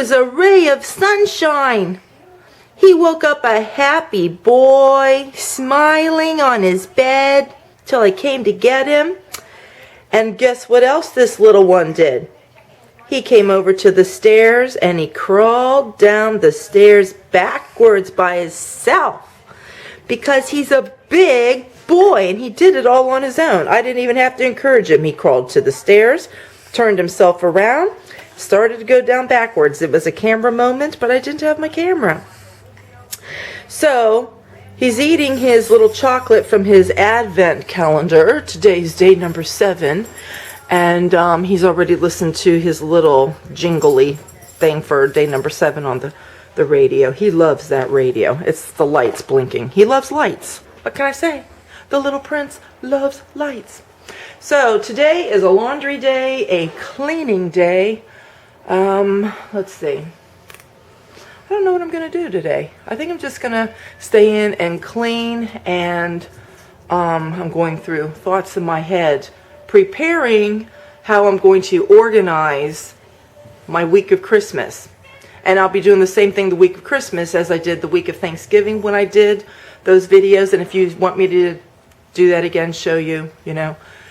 was a ray of sunshine. He woke up a happy boy, smiling on his bed till I came to get him. And guess what else this little one did? He came over to the stairs and he crawled down the stairs backwards by himself because he's a big boy and he did it all on his own. I didn't even have to encourage him. He crawled to the stairs, turned himself around, started to go down backwards. It was a camera moment, but I didn't have my camera. So he's eating his little chocolate from his advent calendar. Today's day number 7. And he's already listened to his little jingly thing for day number 7 on the radio. He loves that radio. It's the lights blinking. He loves lights. What can I say? The little prince loves lights. So today is a laundry day, a cleaning day. Let's see. I don't know what I'm going to do today. I think I'm just going to stay in and clean, and I'm going through thoughts in my head, preparing how I'm going to organize my week of Christmas. And I'll be doing the same thing the week of Christmas as I did the week of Thanksgiving when I did those videos. And if you want me to do that again, show you,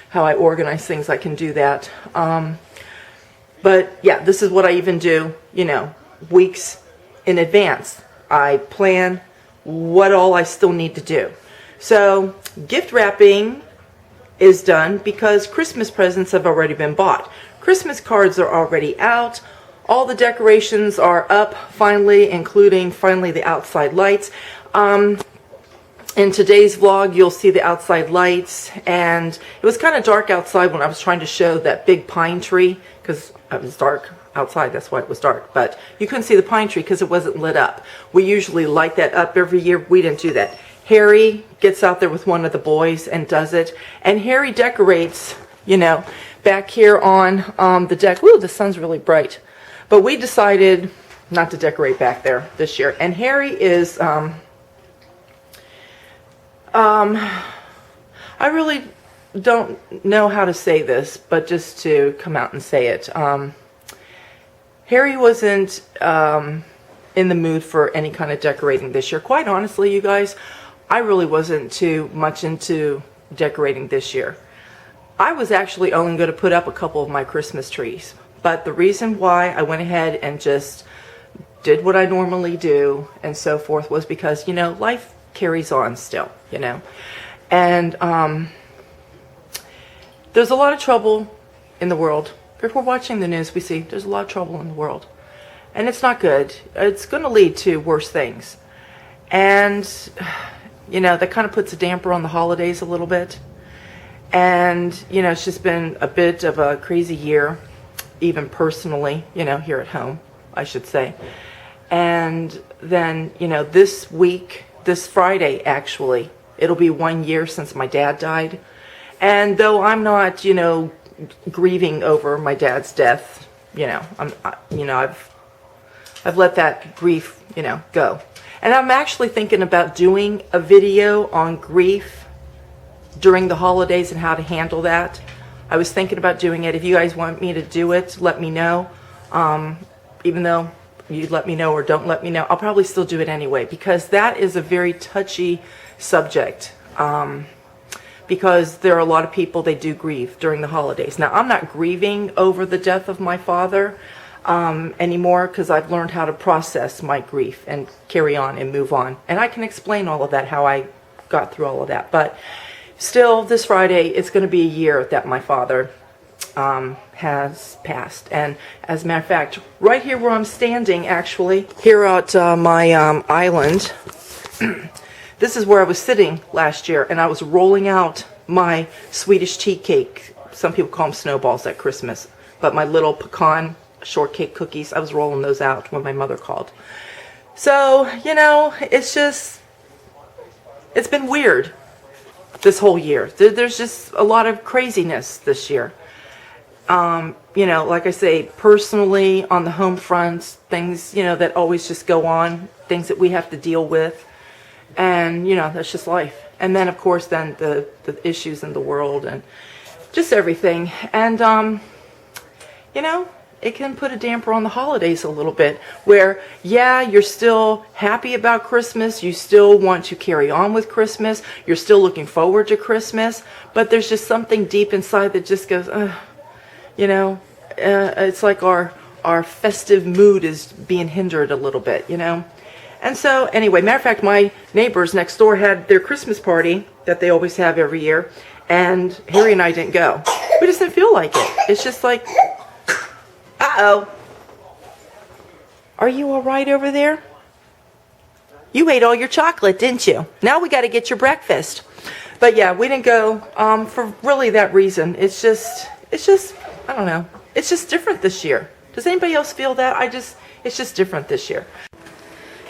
how I organize things, I can do that. But yeah, this is what I even do, weeks in advance. I plan what all I still need to do. So gift wrapping is done because Christmas presents have already been bought. Christmas cards are already out. All the decorations are up finally, including finally the outside lights. In today's vlog, you'll see the outside lights, and it was kind of dark outside when I was trying to show that big pine tree because it was dark outside. That's why it was dark, but you couldn't see the pine tree because it wasn't lit up. We usually light that up every year. We didn't do that. Harry gets out there with one of the boys and does it, and Harry decorates, back here on the deck. Ooh, the sun's really bright. But we decided not to decorate back there this year, and Harry is I really don't know how to say this, but just to come out and say it. Harry wasn't in the mood for any kind of decorating this year. Quite honestly, you guys, I really wasn't too much into decorating this year. I was actually only going to put up a couple of my Christmas trees. But the reason why I went ahead and just did what I normally do and so forth was because, life carries on still, And there's a lot of trouble in the world. If we're watching the news, we see there's a lot of trouble in the world. And it's not good. It's going to lead to worse things. And, that kind of puts a damper on the holidays a little bit. And, it's just been a bit of a crazy year, even personally, here at home, I should say. And then, this week, this Friday, actually, it'll be 1 year since my dad died. And though I'm not, grieving over my dad's death, I've let that grief, go. And I'm actually thinking about doing a video on grief during the holidays and how to handle that. I was thinking about doing it. If you guys want me to do it, let me know. Even though you let me know or don't let me know, I'll probably still do it anyway, because that is a very touchy subject. Because there are a lot of people, they do grieve during the holidays. Now, I'm not grieving over the death of my father anymore, because I've learned how to process my grief and carry on and move on. And I can explain all of that, how I got through all of that. But still, this Friday, it's going to be a year that my father has passed. And as a matter of fact, right here where I'm standing, actually, here at my island, this is where I was sitting last year, and I was rolling out my Swedish tea cake. Some people call them snowballs at Christmas, but my little pecan shortcake cookies, I was rolling those out when my mother called. So, it's been weird this whole year. There's just a lot of craziness this year. Like I say, personally, on the home front, things, that always just go on, things that we have to deal with. And, that's just life. And then, of course, then the issues in the world and just everything. And, it can put a damper on the holidays a little bit, where, yeah, you're still happy about Christmas, you still want to carry on with Christmas, you're still looking forward to Christmas, but there's just something deep inside that just goes, you know, it's like our festive mood is being hindered a little bit, you know. And so, anyway, matter of fact, my neighbors next door had their Christmas party that they always have every year, and Harry and I didn't go. We just didn't feel like it. It's just like, uh-oh. Are you all right over there? You ate all your chocolate, didn't you? Now we got to get your breakfast. But yeah, we didn't go for really that reason. It's just, I don't know. It's just different this year. Does anybody else feel that? It's just different this year.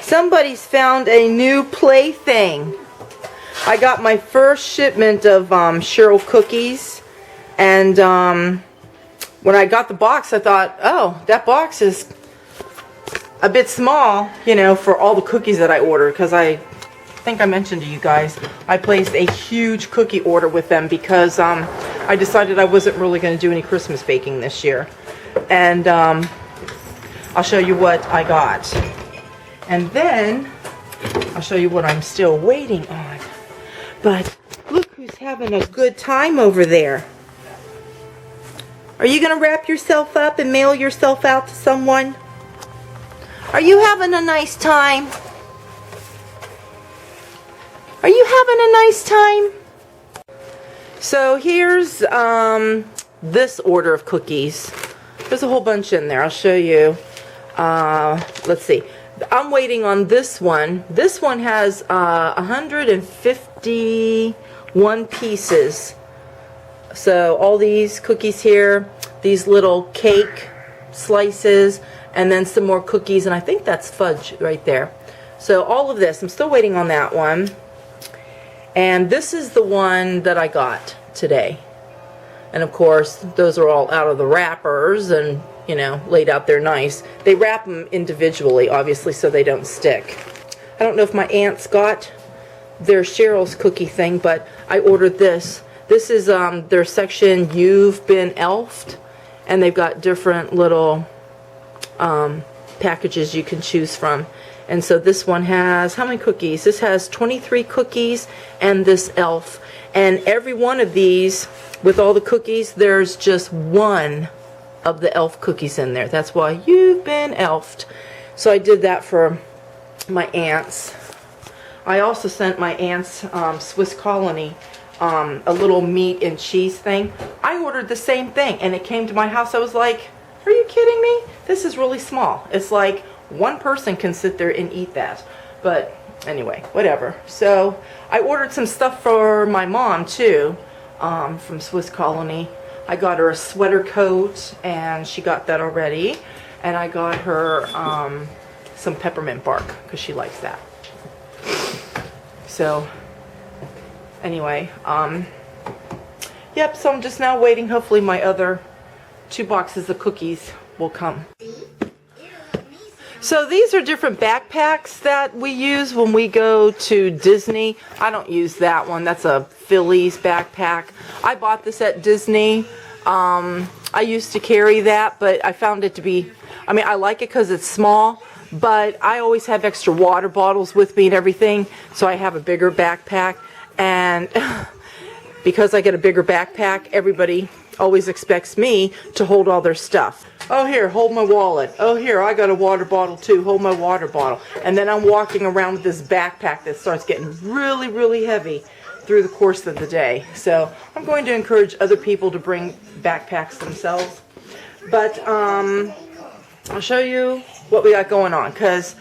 Somebody's found a new plaything. I got my first shipment of Cheryl cookies, and when I got the box, I thought, oh, that box is a bit small, you know, for all the cookies that I ordered, because I think I mentioned to you guys, I placed a huge cookie order with them because I decided I wasn't really going to do any Christmas baking this year. And I'll show you what I got. And then I'll show you what I'm still waiting on. But look who's having a good time over there. Are you going to wrap yourself up and mail yourself out to someone? Are you having a nice time? Are you having a nice time? So here's this order of cookies. There's a whole bunch in there. I'll show you. Let's see. I'm waiting on this one. This one has 151 pieces. So all these cookies here, these little cake slices, and then some more cookies, and I think that's fudge right there. So all of this, I'm still waiting on that one. And this is the one that I got today. And of course, those are all out of the wrappers and, you know, laid out there nice. They wrap them individually, obviously, so they don't stick. I don't know if my aunts got their Cheryl's cookie thing, but I ordered this. This is their section, You've Been Elfed, and they've got different little packages you can choose from. And so this one has, how many cookies? This has 23 cookies and this elf. And every one of these, with all the cookies, there's just one of the elf cookies in there. That's why You've Been Elfed. So I did that for my aunts. I also sent my aunts Swiss Colony a little meat and cheese thing. I ordered the same thing and it came to my house. I was like, are you kidding me? This is really small. It's like one person can sit there and eat that. But anyway, whatever. So I ordered some stuff for my mom too, from Swiss Colony. I got her a sweater coat and she got that already. And I got her some peppermint bark because she likes that. So anyway, yep, so I'm just now waiting. Hopefully my other 2 boxes of cookies will come. So these are different backpacks that we use when we go to Disney. I don't use that one. That's a Phillies backpack. I bought this at Disney. I used to carry that, but I found it to be, I mean, I like it because it's small, but I always have extra water bottles with me and everything, so I have a bigger backpack. And because I get a bigger backpack, everybody always expects me to hold all their stuff. Oh, here, hold my wallet. Oh, here, I got a water bottle too. Hold my water bottle. And then I'm walking around with this backpack that starts getting really, really heavy through the course of the day. So I'm going to encourage other people to bring backpacks themselves. But I'll show you what we got going on, because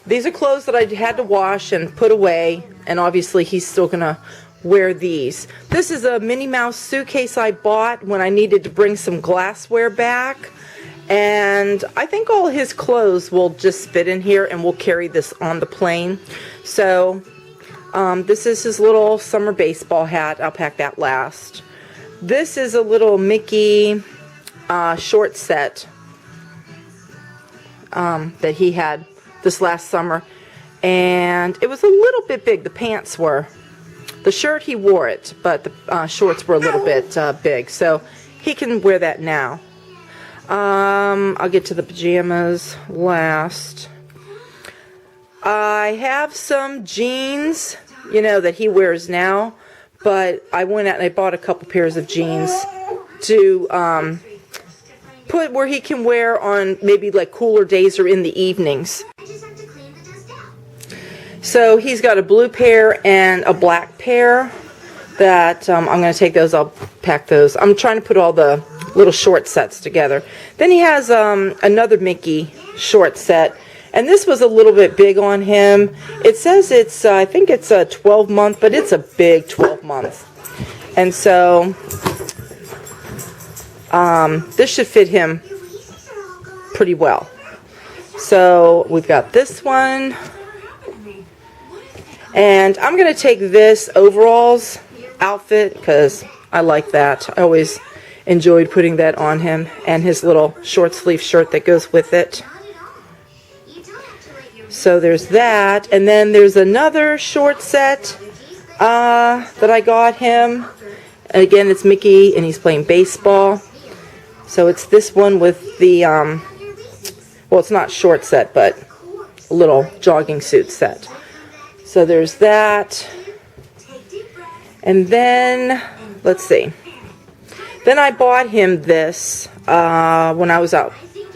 these are clothes that I had to wash and put away, and obviously he's still gonna wear these. This is a Minnie Mouse suitcase I bought when I needed to bring some glassware back, and I think all his clothes will just fit in here, and we'll carry this on the plane. So this is his little summer baseball hat. I'll pack that last. This is a little Mickey short set that he had this last summer, and it was a little bit big. The pants were. The shirt, he wore it, but the shorts were a little bit big, so he can wear that now. I'll get to the pajamas last. I have some jeans, you know, that he wears now, but I went out and I bought a couple pairs of jeans to put where he can wear on maybe like cooler days or in the evenings. So he's got a blue pair and a black pair that I'm going to take those. I'll pack those. I'm trying to put all the little short sets together. Then he has another Mickey short set, and this was a little bit big on him. It says it's I think it's a 12-month, but it's a big 12-month. And so this should fit him pretty well. So we've got this one, and I'm going to take this overalls outfit because I like that. I always enjoyed putting that on him, and his little short sleeve shirt that goes with it. So there's that, and then there's another short set that I got him. And again, it's Mickey, and he's playing baseball. So it's this one with the, well, it's not short set, but a little jogging suit set. So there's that. And then, let's see. Then I bought him this when I was out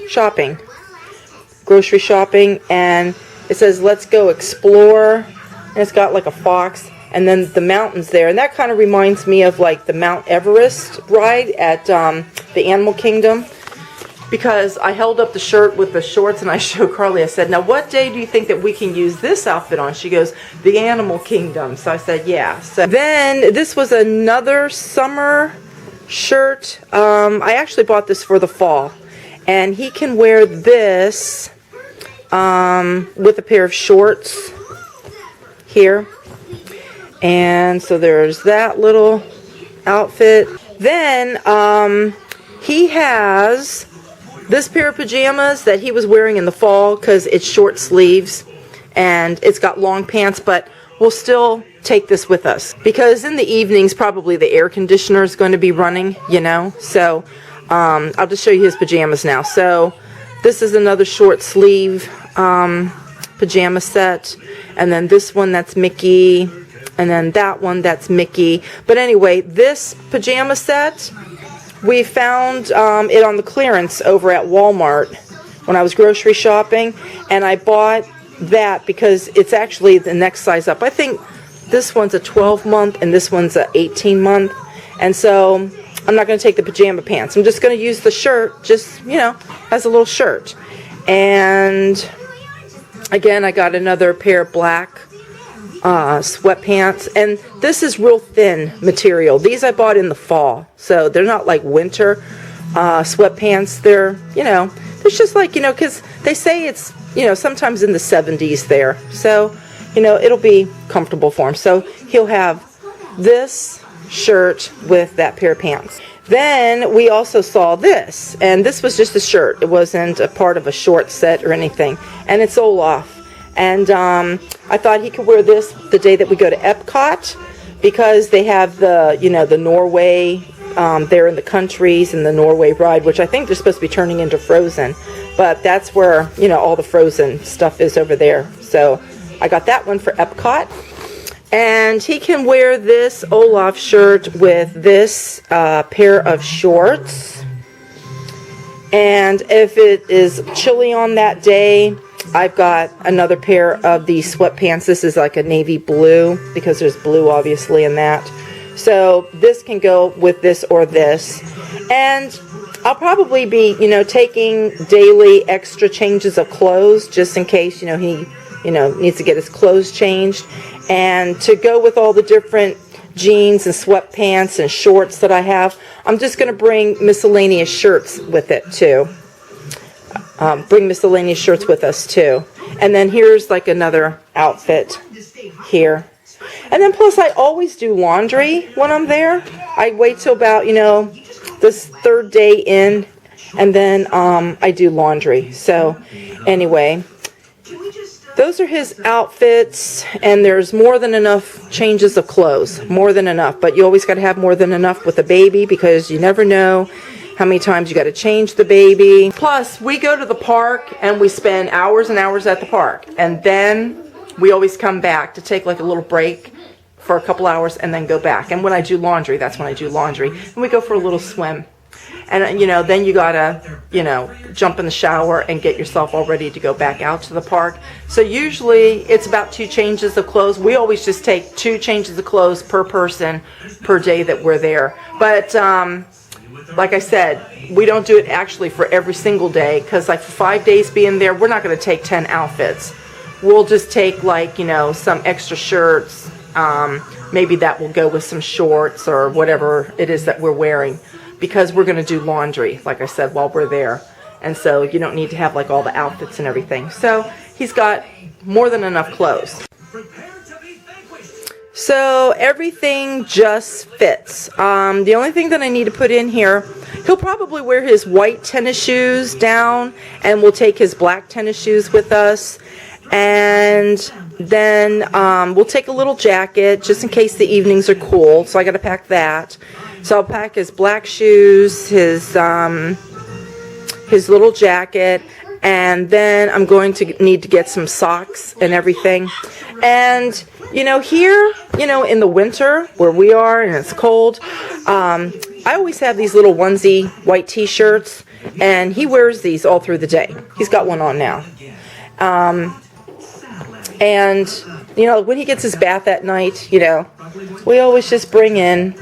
shopping, grocery shopping, and it says, "Let's go explore." And it's got like a fox, and then the mountains there. And that kind of reminds me of like the Mount Everest ride at the Animal Kingdom. Because I held up the shirt with the shorts and I showed Carly, I said, "Now what day do you think that we can use this outfit on?" She goes, "The Animal Kingdom." So I said, yeah. So then this was another summer shirt. I actually bought this for the fall. And he can wear this with a pair of shorts here. And so there's that little outfit. Then he has this pair of pajamas that he was wearing in the fall because it's short sleeves and it's got long pants, but we'll still take this with us because in the evenings probably the air conditioner is going to be running, you know. So I'll just show you his pajamas now. So this is another short sleeve pajama set, and then this one that's Mickey, and then that one that's Mickey. But anyway, this pajama set, we found it on the clearance over at Walmart when I was grocery shopping, and I bought that because it's actually the next size up. I think this one's a 12-month and this one's a 18-month, and so I'm not going to take the pajama pants. I'm just going to use the shirt, just, you know, as a little shirt. And again, I got another pair of black sweatpants, and this is real thin material. These I bought in the fall, so they're not like winter sweatpants. They're, you know, it's just like, you know, because they say it's, you know, sometimes in the 70s there, so, you know, it'll be comfortable for him. So he'll have this shirt with that pair of pants. Then we also saw this, and this was just a shirt. It wasn't a part of a short set or anything, and it's Olaf. And I thought he could wear this the day that we go to Epcot because they have the, you know, the Norway, there in the countries, and the Norway ride, which I think they're supposed to be turning into Frozen. But that's where, you know, all the Frozen stuff is over there. So I got that one for Epcot. And he can wear this Olaf shirt with this pair of shorts. And if it is chilly on that day, I've got another pair of these sweatpants. This is like a navy blue because there's blue obviously in that. So this can go with this or this. And I'll probably be, you know, taking daily extra changes of clothes just in case, you know, he, you know, needs to get his clothes changed. And to go with all the different jeans and sweatpants and shorts that I have, I'm just going to bring miscellaneous shirts with it too. Bring miscellaneous shirts with us too. And then here's like another outfit here. And then plus I always do laundry when I'm there. I wait till about, you know, this third day in, and then I do laundry. So anyway, those are his outfits, and there's more than enough changes of clothes. More than enough. But you always got to have more than enough with a baby because you never know how many times you got to change the baby. Plus, we go to the park and we spend hours and hours at the park. And then we always come back to take like a little break for a couple hours and then go back. And when I do laundry, that's when I do laundry. And we go for a little swim. And, you know, then you gotta, you know, jump in the shower and get yourself all ready to go back out to the park. So usually it's about 2 changes of clothes. We always just take 2 changes of clothes per person per day that we're there. But like I said, we don't do it actually for every single day, because like for 5 days being there, we're not going to take 10 outfits. We'll just take like, you know, some extra shirts. Maybe that will go with some shorts or whatever it is that we're wearing, because we're going to do laundry, like I said, while we're there. And so you don't need to have like all the outfits and everything. So he's got more than enough clothes. So everything just fits. The only thing that I need to put in here, he'll probably wear his white tennis shoes down, and we'll take his black tennis shoes with us. And then we'll take a little jacket just in case the evenings are cool. So I got to pack that. So I'll pack his black shoes, his little jacket, and then I'm going to need to get some socks and everything. And you know, here, you know, in the winter where we are and it's cold, I always have these little onesie white t-shirts, and he wears these all through the day. He's got one on now. And you know, when he gets his bath at night, you know, we always just bring in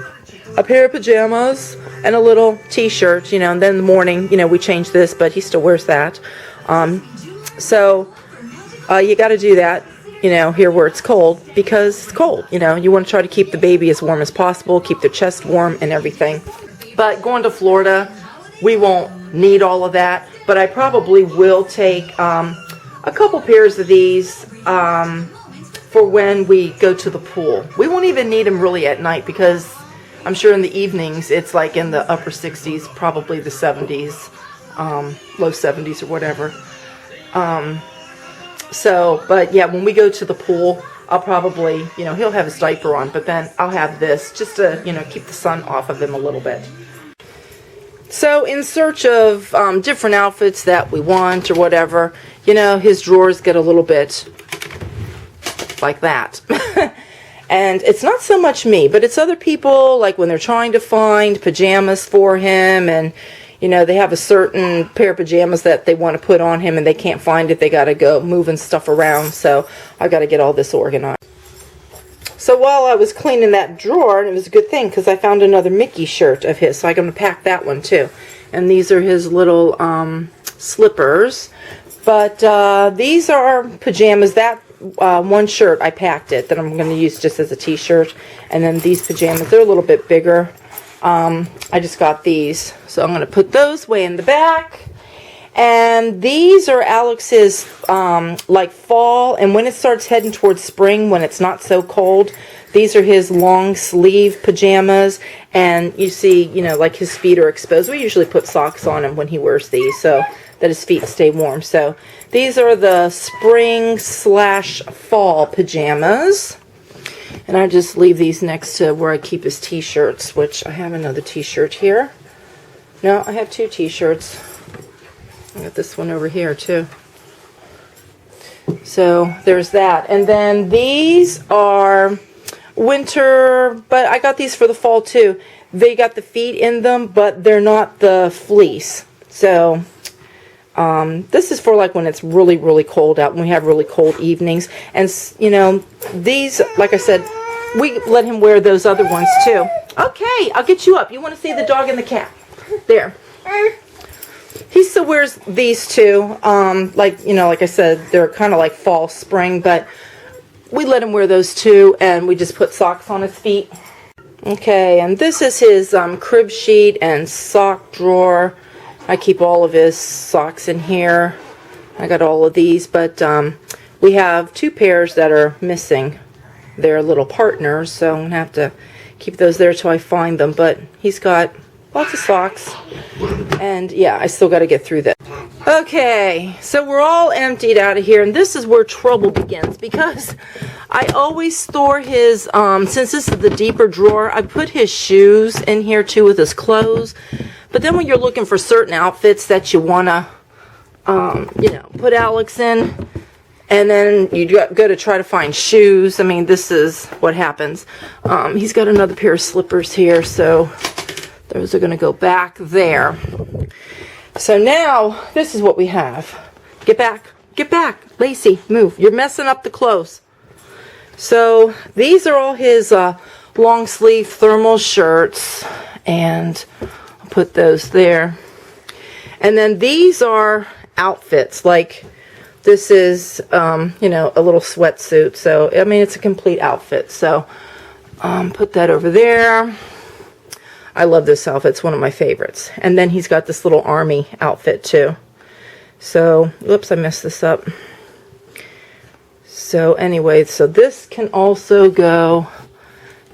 a pair of pajamas and a little t-shirt, you know, and then in the morning, you know, we change this, but he still wears that. So you got to do that, you know, here where it's cold, because it's cold. You know, you want to try to keep the baby as warm as possible, keep their chest warm and everything. But going to Florida, we won't need all of that, but I probably will take a couple pairs of these for when we go to the pool. We won't even need them really at night, because I'm sure in the evenings it's like in the upper 60s, probably the 70s, low 70s or whatever. So, but yeah, when we go to the pool, I'll probably, you know, he'll have his diaper on, but then I'll have this just to, you know, keep the sun off of him a little bit. So in search of different outfits that we want or whatever, you know, his drawers get a little bit like that. And it's not so much me, but it's other people, like when they're trying to find pajamas for him, and you know, they have a certain pair of pajamas that they want to put on him and they can't find it. They got to go moving stuff around. So I got to get all this organized. So while I was cleaning that drawer, and it was a good thing because I found another Mickey shirt of his, so I'm going to pack that one too. And these are his little slippers. But these are pajamas. That one shirt, I packed it, that I'm going to use just as a t-shirt. And then these pajamas, they're a little bit bigger. I just got these, so I'm going to put those way in the back. And these are Alex's like fall, and when it starts heading towards spring, when it's not so cold, these are his long sleeve pajamas. And you see, you know, like his feet are exposed. We usually put socks on him when he wears these so that his feet stay warm. So these are the spring / fall pajamas. And I just leave these next to where I keep his t-shirts, which I have another t-shirt here. No, I have 2 t-shirts. I got this one over here too. So there's that. And then these are winter, but I got these for the fall too. They got the feet in them, but they're not the fleece. So this is for like when it's really, really cold out, when we have really cold evenings. And, you know, these, like I said, we let him wear those other ones too. Okay, I'll get you up. You want to see the dog and the cat? There. He still wears these too. Like, you know, like I said, they're kind of like fall, spring, but we let him wear those too, and we just put socks on his feet. Okay, and this is his crib sheet and sock drawer. I keep all of his socks in here. I got all of these, but we have 2 pairs that are missing. They're little partners, so I'm going to have to keep those there till I find them. But he's got lots of socks, and yeah, I still got to get through that. Okay, so we're all emptied out of here, and this is where trouble begins, because I always store his, since this is the deeper drawer, I put his shoes in here too with his clothes. But then when you're looking for certain outfits that you want to, you know, put Alex in, and then you go to try to find shoes. I mean, this is what happens. He's got another pair of slippers here, so those are going to go back there. So now, this is what we have. Get back. Get back. Lacey, move. You're messing up the clothes. So, these are all his long sleeve thermal shirts. And I'll put those there. And then these are outfits. Like, this is, you know, a little sweatsuit. So, I mean, it's a complete outfit. So, put that over there. I love this outfit. It's one of my favorites. And then he's got this little army outfit too. So, whoops, I messed this up. So anyway, so this can also go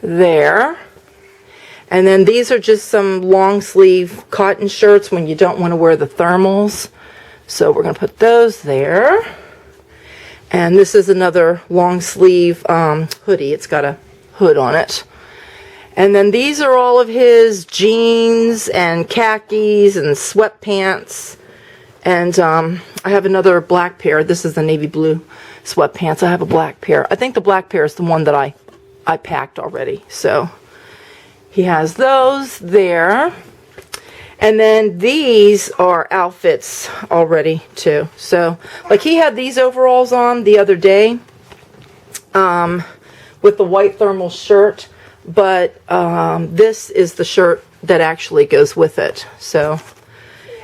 there. And then these are just some long sleeve cotton shirts when you don't want to wear the thermals. So we're going to put those there. And this is another long sleeve hoodie. It's got a hood on it. And then these are all of his jeans and khakis and sweatpants. And I have another black pair. This is the navy blue sweatpants. I have a black pair. I think the black pair is the one that I packed already. So he has those there. And then these are outfits already too. So like he had these overalls on the other day with the white thermal shirt. But this is the shirt that actually goes with it. So,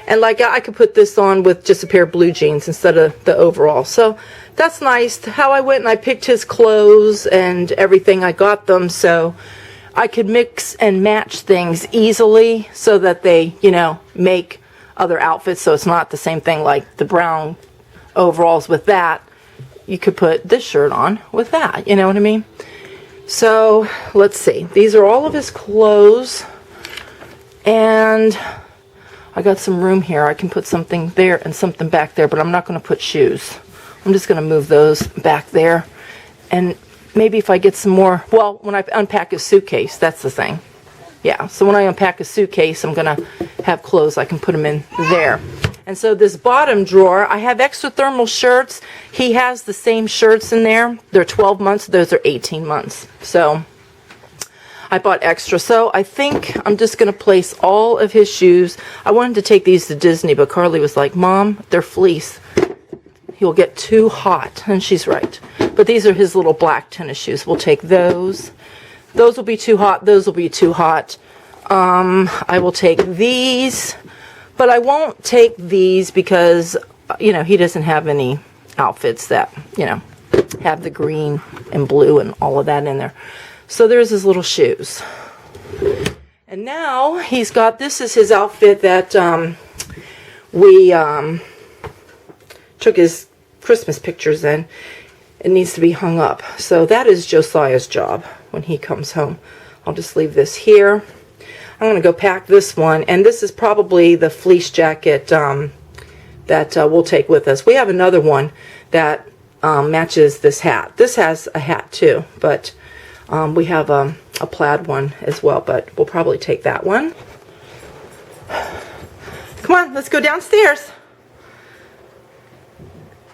and like I could put this on with just a pair of blue jeans instead of the overall. So that's nice. How I went and I picked his clothes and everything. I got them so I could mix and match things easily so that they, you know, make other outfits. So it's not the same thing like the brown overalls with that. You could put this shirt on with that. You know what I mean? So, let's see. These are all of his clothes. And I got some room here. I can put something there and something back there, but I'm not going to put shoes. I'm just going to move those back there. And maybe if I get some more, well, when I unpack his suitcase, that's the thing. Yeah, so when I unpack a suitcase, I'm going to have clothes. I can put them in there. And so this bottom drawer, I have extra thermal shirts. He has the same shirts in there. They're 12 months. Those are 18 months. So I bought extra. So I think I'm just going to place all of his shoes. I wanted to take these to Disney, but Carly was like, Mom, they're fleece. He'll get too hot. And she's right. But these are his little black tennis shoes. We'll take those. Those will be too hot. Those will be too hot. I will take these. But I won't take these because, you know, he doesn't have any outfits that, you know, have the green and blue and all of that in there. So there's his little shoes. And now he's got, this is his outfit that we took his Christmas pictures in. It needs to be hung up. So that is Josiah's job when he comes home. I'll just leave this here. I'm going to go pack this one, and this is probably the fleece jacket that we'll take with us. We have another one that matches this hat. This has a hat too, but we have a plaid one as well, but we'll probably take that one. Come on, let's go downstairs.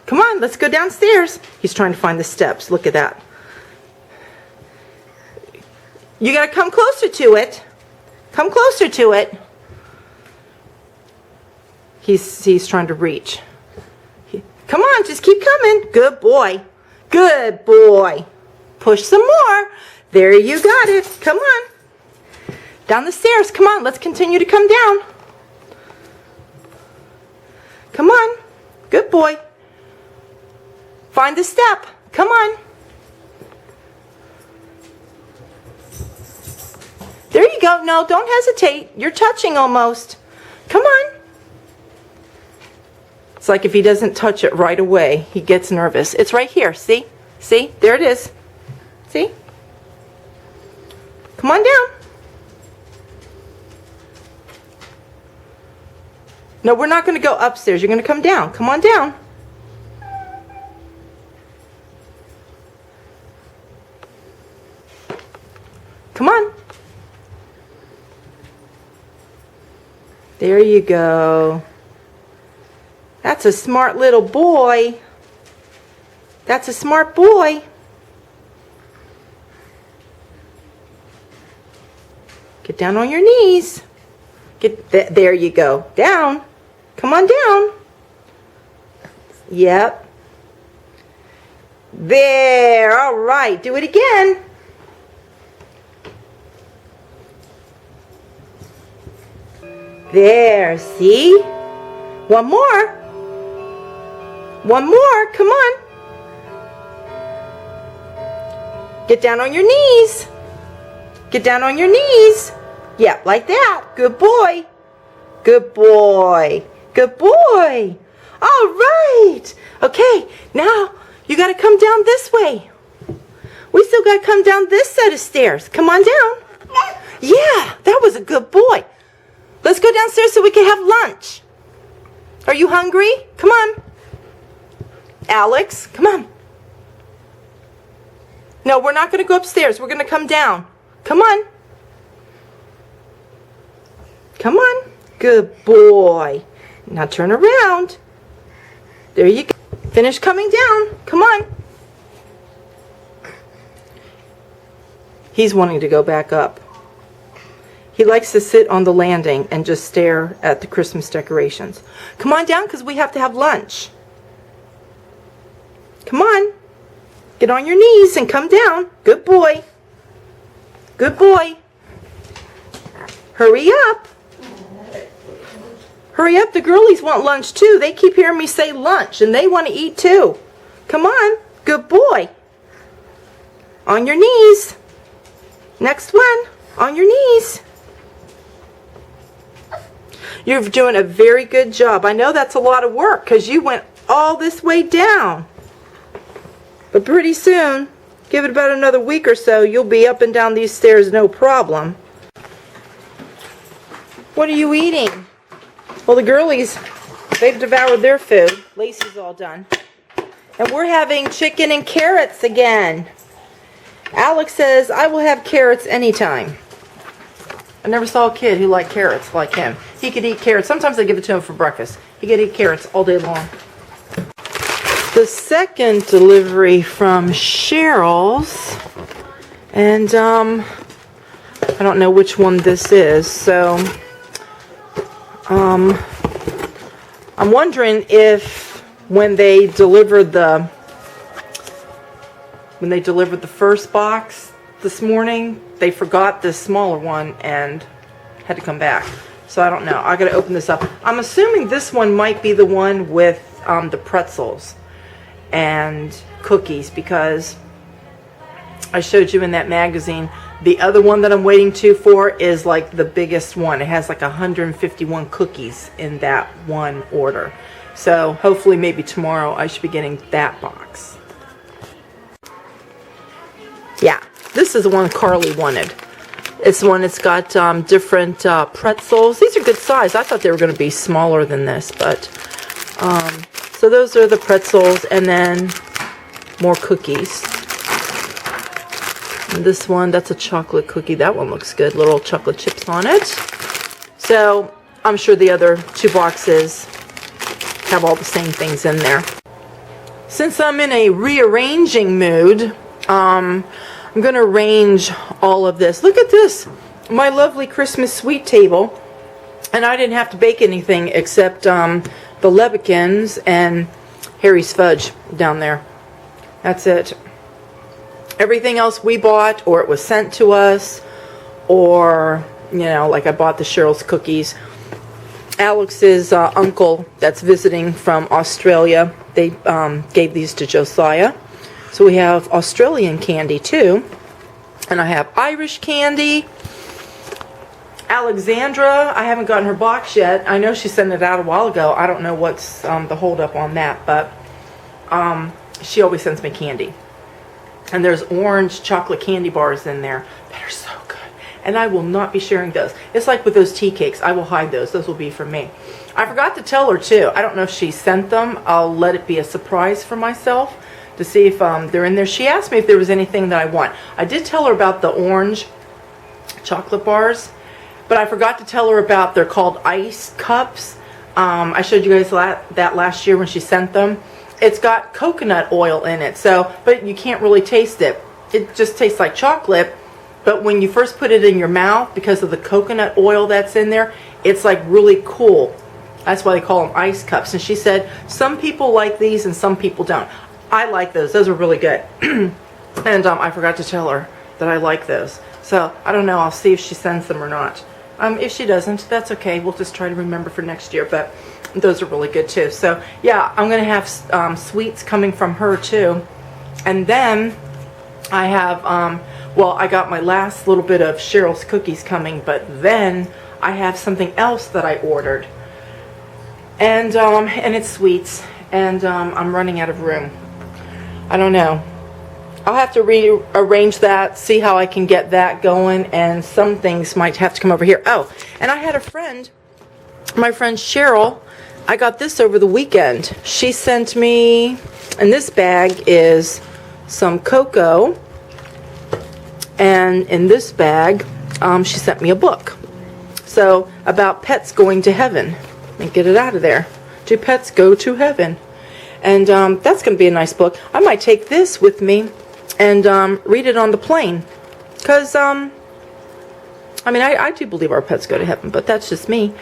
Come on, let's go downstairs. He's trying to find the steps. Look at that. You got to come closer to it. Come closer to it. He's trying to reach. Come on, just keep coming. Good boy. Good boy. Push some more. There you got it. Come on. Down the stairs. Come on, let's continue to come down. Come on. Good boy. Find the step. Come on. There you go. No, don't hesitate. You're touching almost. Come on. It's like if he doesn't touch it right away, he gets nervous. It's right here. See? See? There it is. See? Come on down. No, we're not going to go upstairs. You're going to come down. Come on down. Come on. There you go. That's a smart little boy. That's a smart boy. Get down on your knees. There you go. Down. Come on down. Yep. There. All right. Do it again. There. See? One more. One more. Come on. Get down on your knees. Get down on your knees. Yeah, like that. Good boy. Good boy. Good boy. All right. Okay, now you got to come down this way. We still got to come down this set of stairs. Come on down. Yeah, that was a good boy. Let's go downstairs so we can have lunch. Are you hungry? Come on. Alex, come on. No, we're not going to go upstairs. We're going to come down. Come on. Come on. Good boy. Now turn around. There you go. Finish coming down. Come on. He's wanting to go back up. He likes to sit on the landing and just stare at the Christmas decorations. Come on down because we have to have lunch. Come on. Get on your knees and come down. Good boy. Good boy. Hurry up. Hurry up. The girlies want lunch too. They keep hearing me say lunch and they want to eat too. Come on. Good boy. On your knees. Next one. On your knees. You're doing a very good job. I know that's a lot of work because you went all this way down. But pretty soon, give it about another week or so, you'll be up and down these stairs no problem. What are you eating? Well, the girlies, they've devoured their food. Lacey's all done. And we're having chicken and carrots again. Alex says, I will have carrots anytime. I never saw a kid who liked carrots like him. He could eat carrots. Sometimes I give it to him for breakfast. He could eat carrots all day long. The second delivery from Cheryl's, and I don't know which one this is, so I'm wondering if when they delivered the first box this morning, they forgot this smaller one and had to come back. So I don't know. I got to open this up. I'm assuming this one might be the one with the pretzels and cookies, because I showed you in that magazine. The other one that I'm waiting for is like the biggest one. It has like 151 cookies in that one order. So hopefully maybe tomorrow I should be getting that box. Yeah, this is the one Carly wanted. It's the one that's got different pretzels. These are good size. I thought they were going to be smaller than this, but so those are the pretzels, and then more cookies. And this one, that's a chocolate cookie. That one looks good. Little chocolate chips on it. So I'm sure the other two boxes have all the same things in there. Since I'm in a rearranging mood, I'm going to arrange all of this. Look at this. My lovely Christmas sweet table. And I didn't have to bake anything except the Lebekins and Harry's Fudge down there. That's it. Everything else we bought, or it was sent to us, or, you know, like I bought the Cheryl's cookies. Alex's uncle that's visiting from Australia, they gave these to Josiah. So we have Australian candy too. And I have Irish candy. Alexandra, I haven't gotten her box yet. I know she sent it out a while ago. I don't know what's the hold up on that, but she always sends me candy. And there's orange chocolate candy bars in there that are so good. And I will not be sharing those. It's like with those tea cakes. I will hide those. Those will be for me. I forgot to tell her too. I don't know if she sent them. I'll let it be a surprise for myself to see if they're in there. She asked me if there was anything that I want. I did tell her about the orange chocolate bars, But I forgot to tell her about, they're called ice cups. I showed you guys that last year when she sent them. It's got coconut oil in it, so, but you can't really taste it. It just tastes like chocolate, but when you first put it in your mouth, because of the coconut oil that's in there, it's like really cool. That's why they call them ice cups. And she said some people like these and some people don't. I like those. Those are really good. And I forgot to tell her that I like those. So I don't know. I'll see if she sends them or not. If she doesn't, that's okay. We'll just try to remember for next year. But those are really good too. So yeah, I'm going to have sweets coming from her too. And then I have, well, I got my last little bit of Cheryl's cookies coming. But then I have something else that I ordered. And it's sweets. And I'm running out of room. I don't know. I'll have to rearrange that, see how I can get that going, and some things might have to come over here. Oh, and I had a friend, my friend Cheryl, I got this over the weekend. She sent me, and this bag is some cocoa, and in this bag, she sent me a book. So, about pets going to heaven. Let me get it out of there. Do pets go to heaven? And that's going to be a nice book. I might take this with me and read it on the plane. Because, I mean, I do believe our pets go to heaven, but that's just me.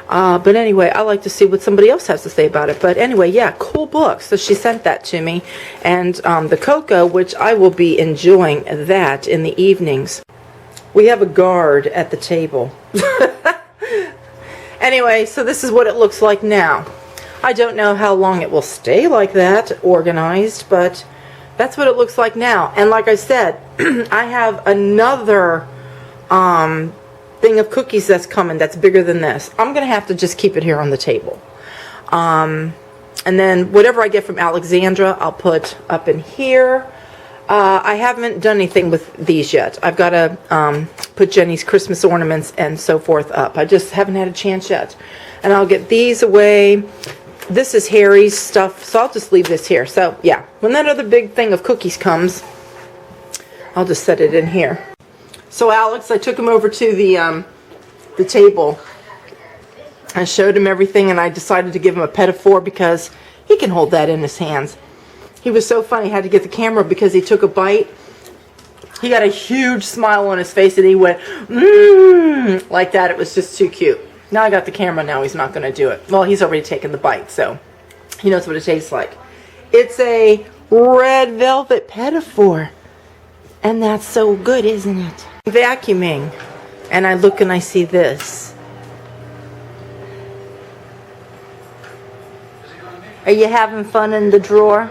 But anyway, I like to see what somebody else has to say about it. But anyway, yeah, cool book. So she sent that to me. And the cocoa, which I will be enjoying that in the evenings. We have a guard at the table. Anyway, so this is what it looks like now. I don't know how long it will stay like that, organized, but that's what it looks like now. And like I said, I have another thing of cookies that's coming that's bigger than this. I'm going to have to just keep it here on the table. And then whatever I get from Alexandra, I'll put up in here. I haven't done anything with these yet. I've got to put Jenny's Christmas ornaments and so forth up. I just haven't had a chance yet. And I'll get these away. This is Harry's stuff, so I'll just leave this here. So, yeah, when that other big thing of cookies comes, I'll just set it in here. So, Alex, I took him over to the table. I showed him everything, and I decided to give him a petit four because he can hold that in his hands. He was so funny. I had to get the camera because he took a bite. He got a huge smile on his face, and he went, mmm, like that. It was just too cute. Now I got the camera, now he's not going to do it. Well, he's already taken the bite, so he knows what it tastes like. It's a red velvet petit four. And that's so good, isn't it? Vacuuming. And I look and I see this. Are you having fun in the drawer?